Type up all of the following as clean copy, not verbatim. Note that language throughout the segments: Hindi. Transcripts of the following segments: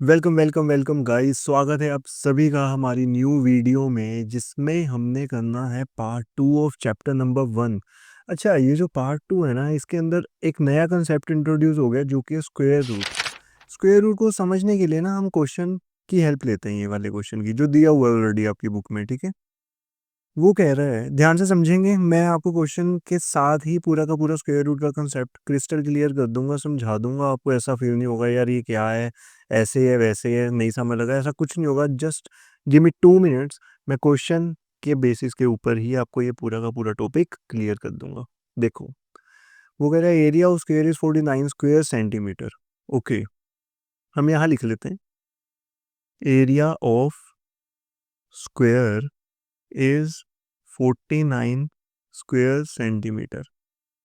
वेलकम वेलकम वेलकम गाइस, स्वागत है आप सभी का हमारी न्यू वीडियो में, जिसमें हमने करना है पार्ट 2 ऑफ चैप्टर नंबर 1। अच्छा, ये जो पार्ट 2 है ना, इसके अंदर एक नया कंसेप्ट इंट्रोड्यूस हो गया जो कि स्क्वायर रूट। स्क्वायर रूट को समझने के लिए ना हम क्वेश्चन की हेल्प लेते हैं, ये वाले क्वेश्चन की जो दिया हुआ है ऑलरेडी आपकी बुक में। ठीक है, वो कह रहा है, ध्यान से समझेंगे, मैं आपको क्वेश्चन के साथ ही पूरा का पूरा स्क्वायर रूट का कंसेप्ट क्रिस्टल क्लियर कर दूंगा, समझा दूंगा। आपको ऐसा फील नहीं होगा यार ये क्या है, ऐसे है वैसे है, नहीं समझ लगा, ऐसा कुछ नहीं होगा। जस्ट गिव मी 2 मिनट्स, मैं क्वेश्चन के बेसिस के ऊपर ही आपको ये पूरा का पूरा टॉपिक क्लियर कर दूंगा। देखो, वो कह रहा है area of square is 49 square centimetre. Okay, हम यहाँ लिख लेते हैं area of square is 49 square centimetre.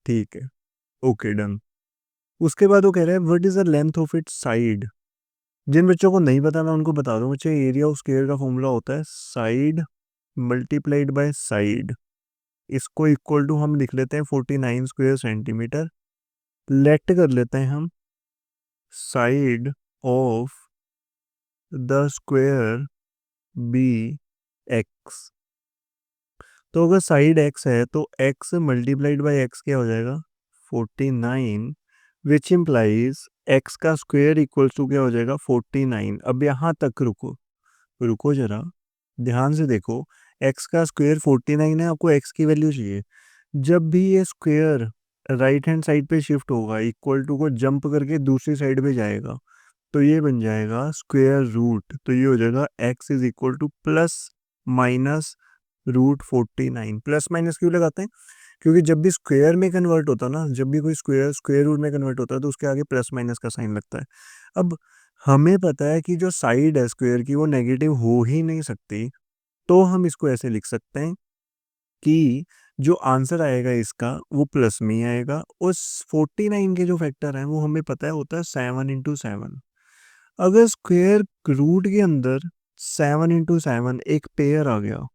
ठीक है, ओके डन। उसके बाद वो कह रहा है what is the length of its side. जिन बच्चों को नहीं पता मैं उनको बता दूं बच्चे, एरिया ऑफ स्क्वायर का फॉर्मूला होता है साइड मल्टीप्लाइड बाय साइड। इसको इक्वल टू हम लिख लेते हैं 49 स्क्वायर सेंटीमीटर। लेट कर लेते हैं हम side of the square b x. तो अगर साइड एक्स है तो एक्स मल्टीप्लाइड बाय एक्स क्या हो जाएगा, 49, विच इम्प्लाइज एक्स का स्क्वायर इक्वल्स टू क्या हो जाएगा, 49। अब यहाँ तक रुको, रुको जरा, ध्यान से देखो। एक्स का स्क्वायर 49 है, आपको एक्स की वैल्यू चाहिए। जब भी ये स्क्वायर राइट हैंड साइड पे शिफ्ट होगा, इक्वल टू को जंप करके दूसरी साइड पे जाएगा, तो ये बन जाएगा स्क्वायर रूट। तो ये हो जाएगा x is equal to plus minus root 49। Plus minus क्यों लगाते हैं, क्योंकि जब भी स्क्वायर में कन्वर्ट होता है ना, जब भी कोई स्क्वायर स्क्वायर रूट में कन्वर्ट होता है तो उसके आगे प्लस माइनस का साइन लगता है। अब हमें पता है कि जो साइड है स्क्वायर की वो नेगेटिव हो ही नहीं सकती, तो हम इसको ऐसे लिख सकते हैं कि जो आंसर आएगा इसका वो प्लस में ही आएगा। उस 49 के जो फैक्टर हैं वो हमें पता है होता है 7 × 7। अगर स्क्वायर रूट के अंदर 7 × 7 एक पेयर आ गया,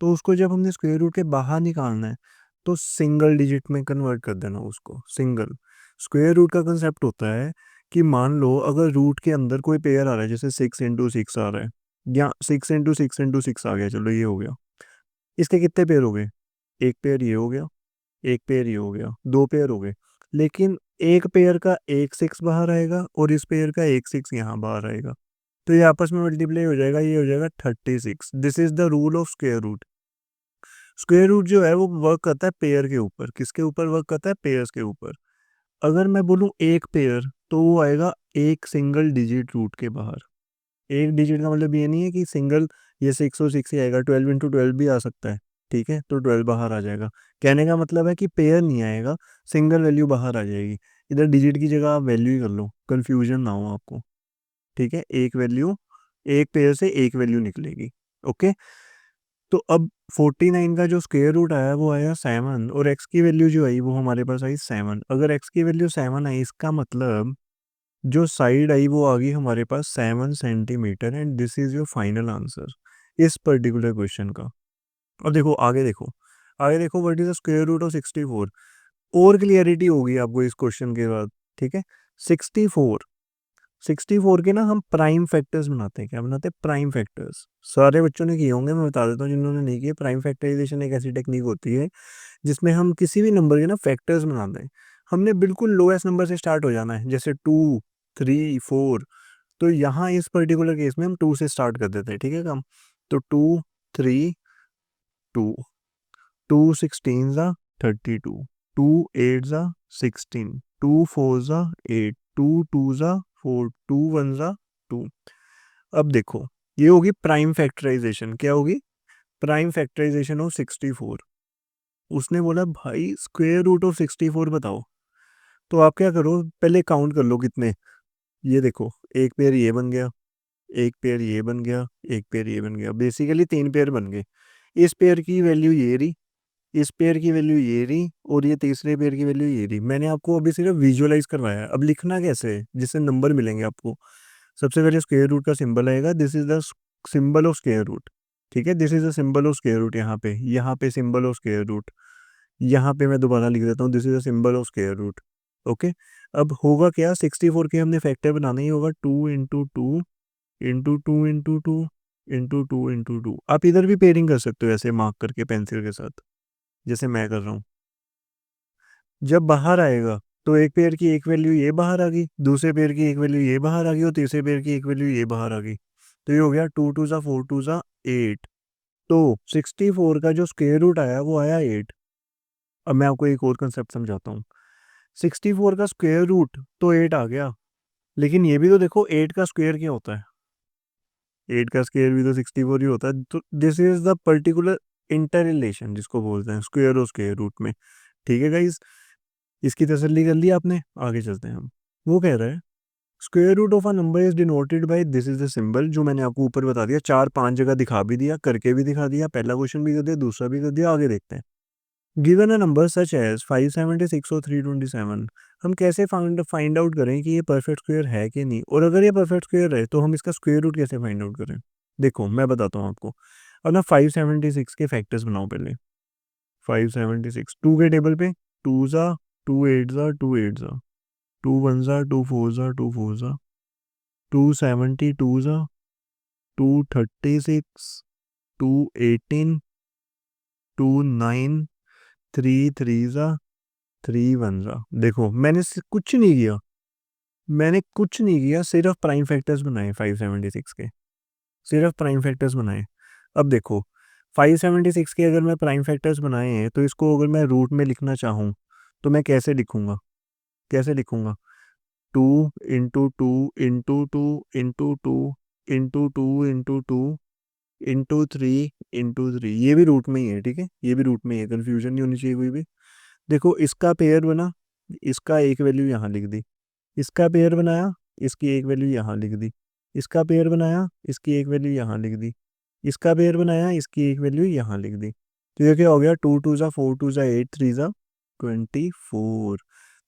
तो उसको जब हमने स्क्वायर रूट के बाहर निकालना है तो सिंगल डिजिट में कन्वर्ट कर देना उसको, सिंगल। स्क्वायर रूट का कंसेप्ट होता है कि मान लो अगर रूट के अंदर कोई पेयर आ रहा है, जैसे 6 × 6 आ रहा है, या 6 × 6 × 6 आ गया, चलो ये हो गया। इसके कितने पेयर हो गए, एक पेयर ये हो गया, एक पेयर ये हो गया, दो पेयर हो गए। लेकिन एक पेयर का एक 6 बाहर आएगा और इस पेयर का एक 6 यहाँ बाहर आएगा, तो ये आपस में मल्टीप्लाई हो जाएगा, ये हो जाएगा 36। This is the rule of square root. Square root जो है वो वर्क करता है पेयर के ऊपर। किसके ऊपर वर्क करता है, पेयर्स के ऊपर। अगर मैं बोलूँ एक पेयर, तो वो आएगा एक सिंगल डिजिट रूट के बाहर। एक डिजिट का मतलब ये नहीं है कि सिंगल, ये 6 और 6 ही आएगा, 12 × 12 भी आ सकता है। ठीक है, तो 12 बाहर आ जाएगा। कहने का मतलब है कि पेयर नहीं आएगा, सिंगल वैल्यू बाहर आ जाएगी। इधर डिजिट की जगह आप वैल्यू ही कर लो, कंफ्यूजन ना हो आपको। ठीक है, एक वैल्यू, एक पेयर से एक वैल्यू निकलेगी। ओके, तो अब 49 का जो स्क्वायर रूट आया वो आया 7, और एक्स की वैल्यू जो आई वो हमारे पास आई 7। अगर एक्स की वैल्यू 7 आई, इसका मतलब जो साइड आई वो आ गई हमारे पास 7 centimetre, and this is your final answer इस पर्टिकुलर क्वेश्चन का। अब देखो आगे, देखो आगे, देखो what is the square root of 64। और क्लियरिटी होगी आपको इस क्वेश्चन के बाद। ठीक है, 64, 64 के ना हम प्राइम फैक्टर्स बनाते हैं। क्या बनाते हैं, प्राइम फैक्टर्स। सारे बच्चों ने किए होंगे, मैं बता देता हूँ जिन्होंने नहीं किए। प्राइम फैक्टराइजेशन एक ऐसी टेक्निक होती है जिसमें हम किसी भी नंबर के ना फैक्टर्स बनाते हैं। हमने बिल्कुल लोएस्ट नंबर से स्टार्ट हो जाना है, जैसे 2, 3, 4। तो यहाँ इस पर्टिकुलर केस में हम 2 से स्टार्ट कर देते हैं। ठीक है काम, तो 2, 3, 2, 2 16 ज़ा 32, 2 8 ज़ा 16, 2 4 ज़ा 8, 2 2 ज़ा 4, 2 1 ज़ा 2। अब देखो, ये होगी प्राइम फैक्टराइजेशन। क्या होगी, प्राइम फैक्टराइजेशन ऑफ 64। उसने बोला भाई स्क्वायर रूट ऑफ 64 बताओ। तो आप क्या करो, पहले काउंट कर लो कितने। ये देखो, एक पेयर ये बन गया, एक पेयर ये बन गया, एक पेयर ये बन गया, बेसिकली 3 पेयर बन गए। इस पेयर की वैल्यू ये रही, इस पेयर की वैल्यू ये रही, और ये तीसरे पेयर की वैल्यू ये रही। मैंने आपको अभी सिर्फ विजुअलाइज करवाया है। अब लिखना कैसे है जिससे नंबर मिलेंगे आपको। सबसे पहले स्क्वायर रूट का सिंबल आएगा, this is the symbol of square root. ठीक है, this is the symbol of square root. यहाँ पे सिंबल ऑफ स्क्वायर रूट। यहाँ पे मैं दोबारा लिख देता हूँ, this is the symbol of square root. Okay, अब होगा क्या, 64 के हमने फैक्टर बनाना ही होगा, 2 into two into two into two into two into two. आप इधर भी पेयरिंग कर सकते हो ऐसे मार्क करके पेंसिल के साथ, जैसे मैं कर रहा हूँ। जब बाहर आएगा तो एक पेयर की एक वैल्यू ये बाहर आ गई, दूसरे पेयर की एक वैल्यू ये बाहर आ गई और तीसरे पेयर की एक वैल्यू ये बाहर आ गई। तो ये हो गया 2 2 ज़ा 4 2 ज़ा 8। तो 64 का जो स्क्वायर रूट आया वो आया 8। अब मैं आपको एक और कंसेप्ट समझाता हूँ। 64 का स्क्वायर रूट तो 8 आ गया, लेकिन ये भी तो देखो 8 का स्क्वायर क्या होता है, 8 का स्क्वायर भी तो 64 ही होता है। तो this is the particular inter relation जिसको बोलते हैं स्क्वायर और स्क्वायर रूट में। ठीक है गाइस, इसकी तसल्ली कर ली आपने, आगे चलते हैं हम। वो कह रहा है square root of a number is denoted by this is the symbol, जो मैंने आपको ऊपर बता दिया, 4 5 जगह दिखा भी दिया, करके भी दिखा दिया, पहला क्वेश्चन भी कर दिया, दूसरा भी कर दिया। आगे देखते हैं। Given a number such as 576 और 327, हम कैसे फाइंड आउट करें कि ये परफेक्ट स्क्वायर है कि नहीं, और अगर ये परफेक्ट स्क्वायर है तो हम इसका स्क्वायर रूट कैसे फाइंड आउट करें। देखो मैं बताता हूँ आपको। अब ना 576 के फैक्टर्स बनाओ पहले। 576 टू के टेबल पे, 2 ज़ा 2 8 ज़ा 2 1 ज़ा 2 4 ज़ा 272 ज़ा 236 218 2 9 3 3 ज़ा 3 1 ज़ा। देखो मैंने कुछ नहीं किया, मैंने कुछ नहीं किया, सिर्फ प्राइम फैक्टर्स बनाए 576 के, सिर्फ प्राइम फैक्टर्स बनाए। अब देखो 576 के अगर मैं प्राइम फैक्टर्स बनाए हैं तो इसको अगर मैं रूट में लिखना चाहूँ तो मैं कैसे लिखूँगा, कैसे लिखूँगा, 2 into 2 into 2 into 2 into 3 into 3, ये भी रूट में ही है, ठीक है, ये भी रूट में ही है, कन्फ्यूजन नहीं होनी चाहिए कोई भी। देखो इसका पेयर बना, इसका एक वैल्यू यहाँ लिख दी, इसका पेयर बनाया, इसकी एक वैल्यू यहाँ लिख दी, इसका पेयर बनाया, इसकी एक वैल्यू यहाँ लिख दी, इसका पेयर बनाया, इसकी एक वैल्यू यहाँ लिख दी। तो ये क्या हो गया, 2 2 ज़ा 4 2 ज़ा 8 3 ज़ा 24।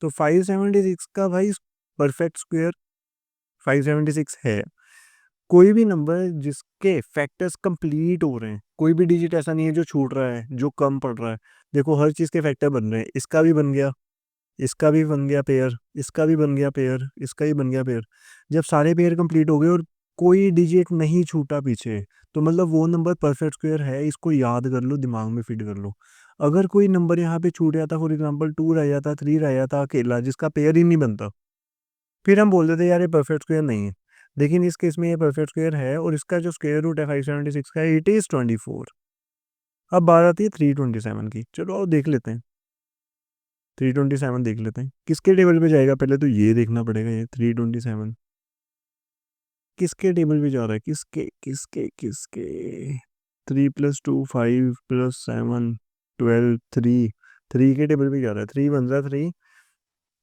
तो 576 का भाई परफेक्ट स्क्वायर 576 है। कोई भी नंबर जिसके फैक्टर्स कंप्लीट हो रहे हैं, कोई भी डिजिट ऐसा नहीं है जो छूट रहा है, जो कम पड़ रहा है। देखो हर चीज़ के फैक्टर बन रहे हैं, इसका भी बन गया, इसका भी बन गया पेयर, इसका भी बन गया पेयर, इसका भी बन गया पेयर। जब सारे पेयर कंप्लीट हो गए और कोई डिजिट नहीं छूटा पीछे, तो मतलब वो नंबर परफेक्ट स्क्वायर है। इसको याद कर लो, दिमाग में फिट कर लो। अगर कोई नंबर यहाँ पे छूट जाता, फॉर एग्जाम्पल 2 रह जाता, 3 रह जाता अकेला, जिसका पेयर ही नहीं बनता, फिर हम बोल देते यार ये परफेक्ट स्क्वायर नहीं है। लेकिन इस केस में ये परफेक्ट स्क्वायर है, और इसका जो स्क्वायर रूट है 576 का, इट इज़ 24। अब बात आती है 327 की, चलो आओ देख लेते हैं। 327 देख लेते हैं किसके टेबल पे जाएगा, पहले तो ये देखना पड़ेगा, ये 327 किसके टेबल पे जा रहा है, किसके किसके किसके। 3 + 2 5 + 7 12 3 के टेबल पे जा रहा है, 3 1 ज़ा 3।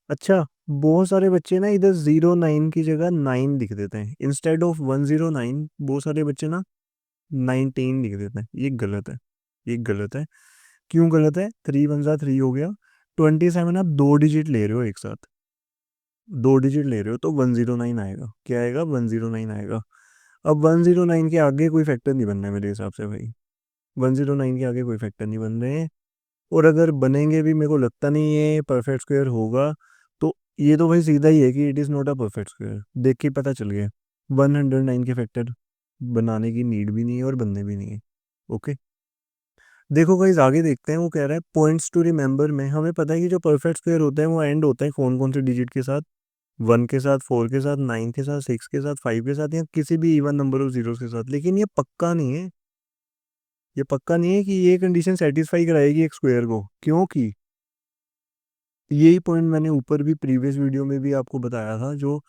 अच्छा, बहुत सारे बच्चे ना इधर 09 की जगह 9 लिख देते हैं, इंस्टेड ऑफ 109 बहुत सारे बच्चे ना 19 लिख देते हैं। ये गलत है, ये गलत है। क्यों गलत है, 3 1 ज़ा 3 हो गया, 27 आप दो डिजिट ले रहे हो एक साथ, दो डिजिट ले रहे हो तो 109 आएगा। क्या आएगा, 109 आएगा। अब 109 के आगे कोई फैक्टर नहीं बनना है मेरे हिसाब से भाई, 109 के आगे कोई फैक्टर नहीं बन रहे हैं। और अगर बनेंगे भी, मेरे को लगता नहीं है परफेक्ट स्क्वायर होगा। तो ये तो भाई सीधा ही है कि it is not a perfect square, देख के पता चल गया। 109 के फैक्टर बनाने की नीड भी नहीं है और बनने भी नहीं है। ओके, देखो गाइस आगे देखते हैं। वो कह रहा है पॉइंट्स टू रिमेंबर में हमें पता है कि जो परफेक्ट स्क्वायर होता है वो एंड होता है कौन कौन से डिजिट के साथ, 1 के साथ, 4 के साथ, 9 के साथ, 6 के साथ, 5 के साथ, या किसी भी इवन नंबर ऑफ जीरो के साथ। लेकिन ये पक्का नहीं है, ये पक्का नहीं है कि ये कंडीशन सेटिस्फाई कराएगी एक स्क्वायर को, क्योंकि यही पॉइंट मैंने ऊपर भी प्रीवियस वीडियो में भी आपको बताया था, जो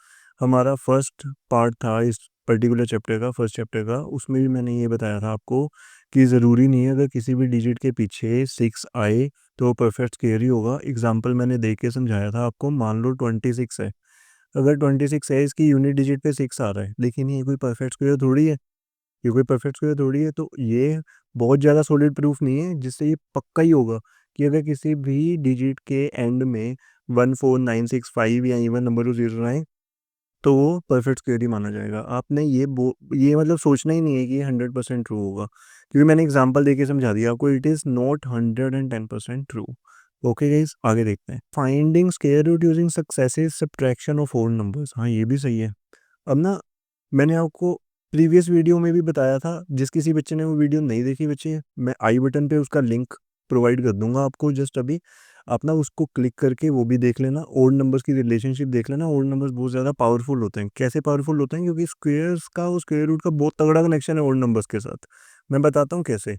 हमारा फर्स्ट पार्ट था इस पर्टिकुलर चैप्टर का, फर्स्ट चैप्टर का, उसमें भी मैंने ये बताया था आपको कि ज़रूरी नहीं है अगर किसी भी डिजिट के पीछे 6 आए तो वो परफेक्ट स्क्वायर ही होगा। एग्जाम्पल मैंने दे के समझाया था आपको, मान लो 26 है, अगर 26 है, इसकी यूनिट डिजिट पे 6 आ रहा है, लेकिन ये कोई परफेक्ट स्क्वायर थोड़ी है, ये कोई परफेक्ट स्क्वायर थोड़ी है। तो ये बहुत ज़्यादा सॉलिड प्रूफ नहीं है जिससे ये पक्का ही होगा कि अगर किसी भी डिजिट के एंड में 1 4 9 6 5 या इवन नंबर ऑफ जीरो आए तो वो परफेक्ट स्क्वायर ही माना जाएगा। आपने ये मतलब सोचना ही नहीं है कि ये 100% ट्रू होगा, क्योंकि मैंने एग्जांपल देके समझा दिया आपको, it is not 110% true. Okay guys, आगे देखते हैं। Finding square root using successive subtraction of odd numbers. हाँ, ये भी सही है। अब ना, मैंने आपको प्रीवियस वीडियो में भी बताया था, जिस किसी बच्चे ने वो वीडियो नहीं देखी बच्चे, मैं आई बटन पे उसका लिंक प्रोवाइड कर दूंगा आपको, जस्ट अभी आप ना उसको क्लिक करके वो भी देख लेना, ओड नंबर्स की रिलेशनशिप देख लेना। ओड नंबर्स बहुत ज़्यादा पावरफुल होते हैं। कैसे पावरफुल होते हैं? क्योंकि स्क्वेयर्स का और स्क्वेयर रूट का बहुत तगड़ा कनेक्शन है ओड नंबर्स के साथ। मैं बताता हूँ कैसे।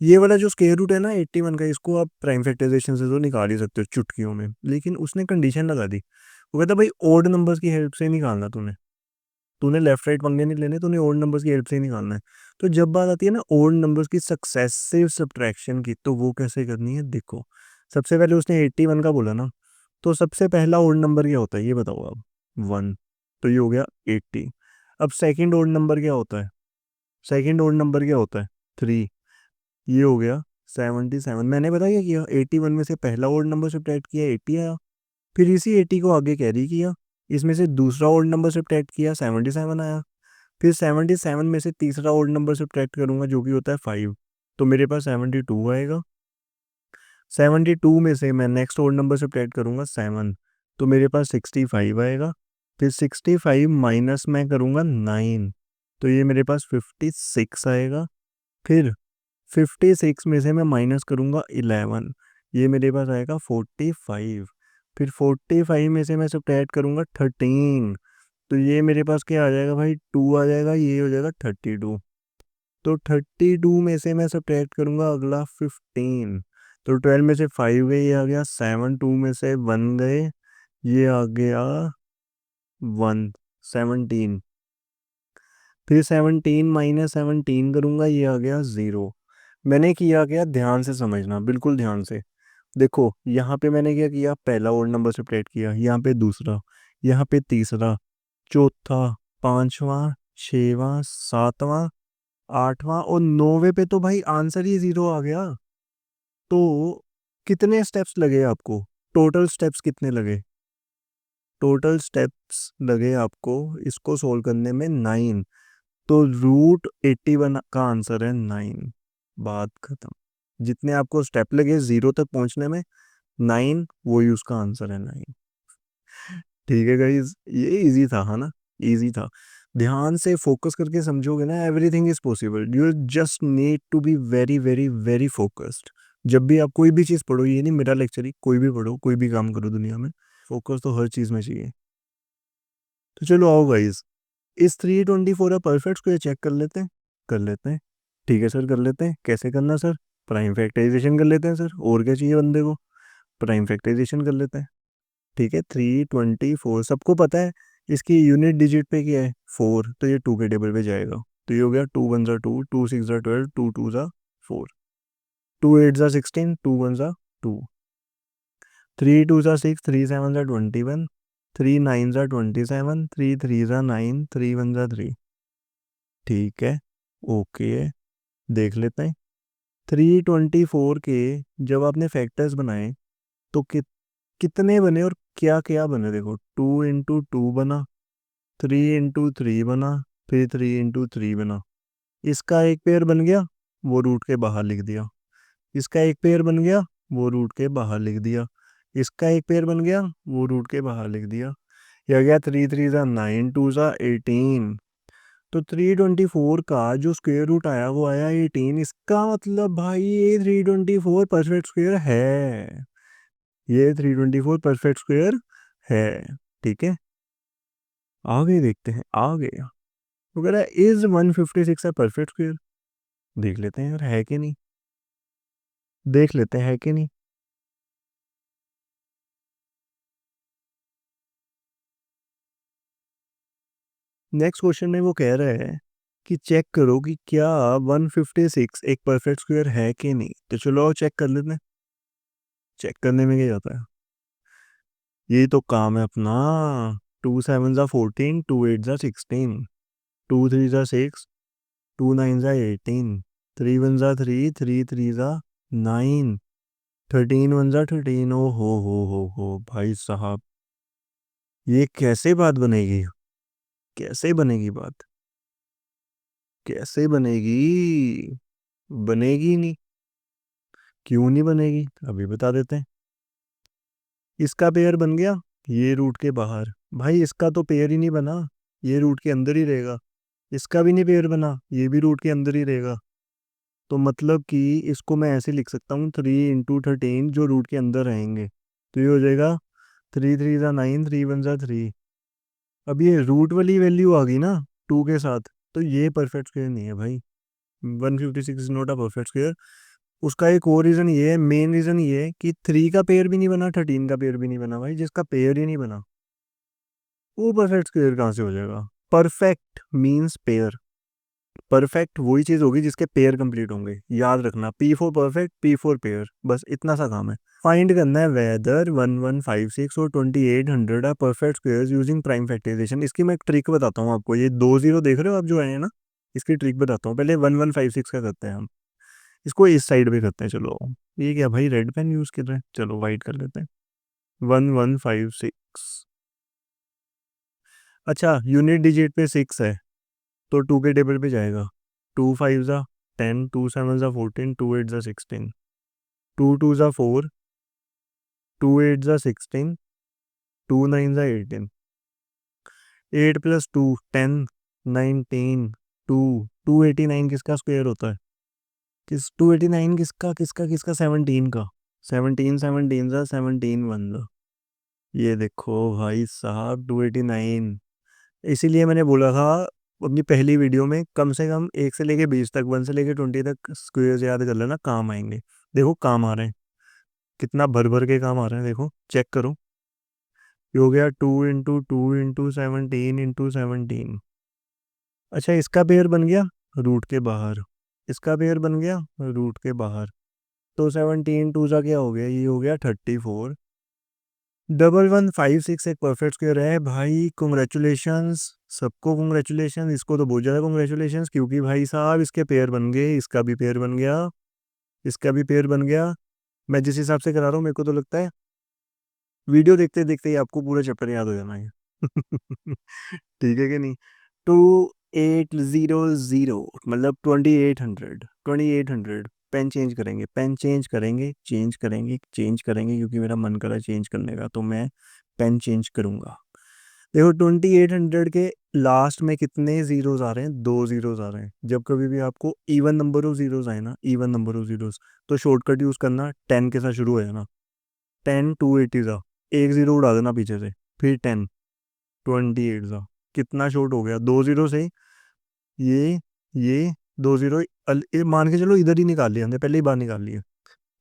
ये वाला जो स्क्वायर रूट है ना 81 का, इसको आप प्राइम फैक्टराइजेशन से तो निकाल ही सकते हो चुटकियों में, लेकिन उसने कंडीशन लगा दी। वो कहता भाई ओड नंबर्स की हेल्प से निकालना तूने, तूने लेफ्ट राइट पंगे नहीं लेने, तूने ओड नंबर्स की हेल्प से ही निकालना है। तो जब बात आती है ना ओड नंबर्स की सक्सेसिव सब्ट्रैक्शन की, तो वो कैसे करनी है देखो। सबसे पहले उसने 81 का बोला ना, तो सबसे पहला ओड नंबर क्या होता है ये बताओ आप। 1, तो ये हो गया 80। अब सेकंड ओड नंबर क्या होता है? सेकंड ओड नंबर क्या होता है? 3, ये हो गया 77। मैंने पता क्या किया, 81 में से पहला ओड नंबर सब्ट्रैक्ट किया, 80 आया। फिर इसी 80 को आगे कैरी किया, इसमें से दूसरा ओड नंबर सब्ट्रैक्ट किया, 77 आया। फिर 77 में से तीसरा ओड नंबर सब्ट्रैक्ट करूंगा जो कि होता है 5, तो मेरे पास 72 आएगा। 72 में से मैं नेक्स्ट ओड नंबर सब्ट्रैक्ट करूंगा 7, तो मेरे पास 65 आएगा। फिर 65 माइनस मैं करूंगा 9, तो ये मेरे पास 56 आएगा। फिर 56 में से मैं माइनस करूंगा 11, ये मेरे पास आएगा 45। फिर 45 में से मैं सब्ट्रैक्ट करूंगा 13, तो ये मेरे पास क्या आ जाएगा भाई, 2 आ जाएगा, ये हो जाएगा 32। तो 32 में से मैं सब्ट्रैक्ट करूंगा अगला 15, तो 12 में से 5 गए, ये आ गया 7, 2 में से 1 गए, ये आ गया 1, 17। फिर 17 माइनस 17 करूंगा, ये आ गया 0। मैंने किया क्या, ध्यान से समझना, बिल्कुल ध्यान से। देखो यहाँ पे मैंने क्या किया, पहला ओड नंबर सब्ट्रैक्ट किया, यहाँ पे दूसरा, यहाँ पे तीसरा, चौथा, पांचवा, छठवां, सातवां, आठवां और 9वें पे तो भाई आंसर ही 0 आ गया। तो कितने स्टेप्स लगे आपको? टोटल स्टेप्स कितने लगे? टोटल स्टेप्स लगे आपको इसको सोल्व करने में 9। तो रूट 81 का आंसर है 9। बात खत्म। जितने आपको स्टेप लगे 0 तक पहुंचने में, 9 वही उसका आंसर है, 9। ठीक है गाइज, ये इजी था, है ना? इजी था। ध्यान से फोकस करके समझोगे ना, everything is possible. You just need to be very very very focused. जब भी आप कोई भी चीज़ पढ़ो, ये नहीं मेरा लेक्चर ही, कोई भी पढ़ो, कोई भी काम करो दुनिया में, फोकस तो हर चीज़ में चाहिए। तो चलो आओ गाइज, इस 324 का परफेक्ट स्क्वायर चेक कर लेते हैं। कर लेते हैं। ठीक है सर, कर लेते हैं। कैसे करना सर? प्राइम फैक्टराइजेशन कर लेते हैं सर, और क्या चाहिए बंदे को? प्राइम फैक्टराइजेशन कर लेते हैं। ठीक है, 324 सबको पता है। इसकी यूनिट डिजिट पे क्या है? 4, तो ये 2 के टेबल पे जाएगा। तो ये हो गया 2 1 2, 2 6 12, 2 2 4, 2 8 16, 2 1 2, 3 2 6, 3 7 21, 3 9 27, 3 3 9, 3 1 3। ठीक है, ओके, देख लेते हैं। 324 के जब आपने फैक्टर्स बनाए, तो कितने बने और क्या क्या बने? देखो, 2 × 2 बना, 3 × 3 बना, फिर 3 × 3 बना। इसका एक पेयर बन गया, वो रूट के बाहर लिख दिया। इसका एक पेयर बन गया, वो रूट के बाहर लिख दिया। इसका एक पेयर बन गया, वो रूट के बाहर लिख दिया। यह गया 3 3 9, 2 18। तो 324 का जो स्क्वायर रूट आया वो आया 18। इसका मतलब भाई ये 324 परफेक्ट स्क्वायर है। ये 324 परफेक्ट स्क्वायर है। ठीक है, आगे देखते हैं आगे। तो कह रहा है इज 156 है परफेक्ट स्क्वायर। देख लेते हैं यार, है कि नहीं, देख लेते हैं है कि नहीं। नेक्स्ट क्वेश्चन में वो कह रहा है कि चेक करो कि क्या 156 एक परफेक्ट स्क्वायर है कि नहीं। तो चलो चेक कर लेते हैं। चेक करने में क्या जाता है, ये तो काम है अपना। 2 7 14, 2 8 16, 2 3 6, 2 9 18, 3 1 3, 3 3 9, 13 1 13। ओ हो भाई साहब, ये कैसे बात बनेगी? कैसे बनेगी बात? कैसे बनेगी? बनेगी नहीं। क्यों नहीं बनेगी, अभी बता देते हैं। इसका पेयर बन गया, ये रूट के बाहर। भाई इसका तो पेयर ही नहीं बना, ये रूट के अंदर ही रहेगा। इसका भी नहीं पेयर बना, ये भी रूट के अंदर ही रहेगा। तो मतलब कि इसको मैं ऐसे लिख सकता हूँ 3 × 13 जो रूट के अंदर रहेंगे। तो ये हो जाएगा 3 3 × 9, 3 1 × 3। अब ये रूट वाली वैल्यू आ गई ना 2 के साथ, तो ये परफेक्ट स्क्वायर नहीं है भाई। 156 is not a perfect square. उसका एक और रीज़न ये है, मेन रीज़न ये है कि 3 का पेयर भी नहीं बना, 13 का पेयर भी नहीं बना। भाई जिसका पेयर ही नहीं बना वो परफेक्ट स्क्वायर कहाँ से हो जाएगा? Perfect means pair. परफेक्ट वही चीज़ होगी जिसके पेयर कंप्लीट होंगे। याद रखना, P4 परफेक्ट, P4 पेयर, बस इतना सा काम है। फाइंड करना है वेदर 1156 और 2800 are perfect squares using prime factorisation. इसकी मैं एक ट्रिक बताता हूँ आपको। ये 2 0 देख रहे हो आप जो आए हैं ना, इसकी ट्रिक बताता हूँ। पहले 1156 का करते हैं हम। इसको इस साइड पे करते हैं। चलो, ये क्या भाई, रेड पेन यूज़ कर रहे हैं, चलो वाइट कर लेते हैं। 1156। अच्छा, यूनिट डिजिट पे 6 है तो 2 के टेबल पे जाएगा। 2 5 ज़ा 10, 2 7 ज़ा 14, 2 8 ज़ा 16, 2 2 ज़ा 4, 2 8 ज़ा 16, 2 9 ज़ा 18, 8 + 2 10, 19, 2 289 किसका स्क्वायर होता है? 289 किसका किसका किसका? 17 का। 17 17 ज़ा 17 1 ज़ा। ये देखो भाई साहब, 289। इसीलिए मैंने बोला था अपनी पहली वीडियो में, कम से कम 1 से लेके 20 तक, 1 से लेके 20 तक स्क्वेयर्स याद कर लेना, काम आएंगे। देखो काम आ रहे हैं, कितना भर भर के काम आ रहे हैं, देखो चेक करो। ये हो गया 2 × 2 × 17 × 17। अच्छा, इसका पेयर बन गया रूट के बाहर, इसका पेयर बन गया रूट के बाहर। तो 17 2 ज़ा क्या हो गया? ये हो गया 34। 1156 एक परफेक्ट स्क्वायर है भाई। कॉन्ग्रेचुलेशंस सबको, कॉन्ग्रेचुलेशन। इसको तो बहुत ज़्यादा कॉन्ग्रेचुलेशंस, क्योंकि भाई साहब इसके पेयर बन गए, इसका भी पेयर बन गया, इसका भी पेयर बन गया। मैं जिस हिसाब से करा रहा हूँ, मेरे को तो लगता है वीडियो देखते देखते ही आपको पूरा चैप्टर याद हो जाना है। ठीक है कि नहीं? 2800 मतलब 2800 पेन चेंज करेंगे, पेन चेंज करेंगे, चेंज करेंगे, चेंज करेंगे, क्योंकि मेरा मन करा चेंज करने का, तो मैं पेन चेंज करूंगा। देखो 2800 के लास्ट में कितने जीरोस आ रहे हैं? 2 जीरोस आ रहे हैं। जब कभी भी आपको इवन नंबर ऑफ जीरोस आए ना, इवन नंबर ऑफ जीरोस, तो शॉर्टकट यूज करना, 10 के साथ शुरू हो जाना। 10 280 ज़ा, एक जीरो उड़ा देना पीछे से, फिर 10 28 ज़ा। कितना शॉर्ट हो गया? 2 जीरो से ये ये 2 जीरो मान के चलो इधर ही निकाल लिया हमने, पहले ही बाहर निकाल लिया।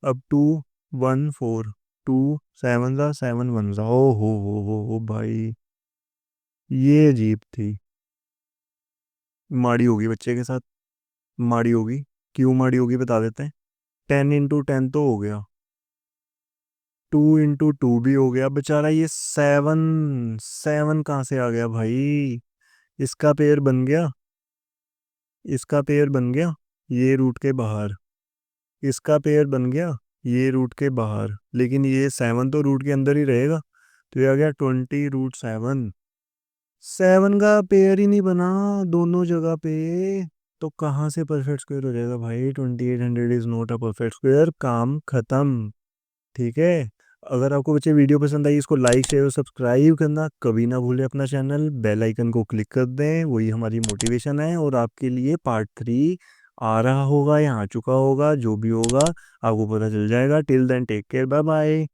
अब 2 1 4, 2 7 ज़ा 7 1 ज़ा। ओ हो भाई, ये अजीब थी। माड़ी होगी बच्चे के साथ, माड़ी होगी। क्यों माड़ी होगी बता देते हैं। 10 × 10 तो हो गया, 2 × 2 भी हो गया। बेचारा ये 7 7 कहाँ से आ गया भाई? इसका पेयर बन गया, इसका पेयर बन गया, ये रूट के बाहर। इसका पेयर बन गया, ये रूट के बाहर। लेकिन ये 7 तो रूट के अंदर ही रहेगा। तो ये आ गया 20 √7। 7 का पेयर ही नहीं बना दोनों जगह पे, तो कहाँ से परफेक्ट स्क्वायर हो जाएगा भाई? 2800 is not a perfect square. काम खत्म। ठीक है। अगर आपको बच्चे वीडियो पसंद आई, इसको लाइक शेयर और सब्सक्राइब करना कभी ना भूलें। अपना चैनल बेल आइकन को क्लिक कर दें, वही हमारी मोटिवेशन है। और आपके लिए पार्ट 3 आ रहा होगा या आ चुका होगा, जो भी होगा आपको पता चल जाएगा। Till then take care, bye bye.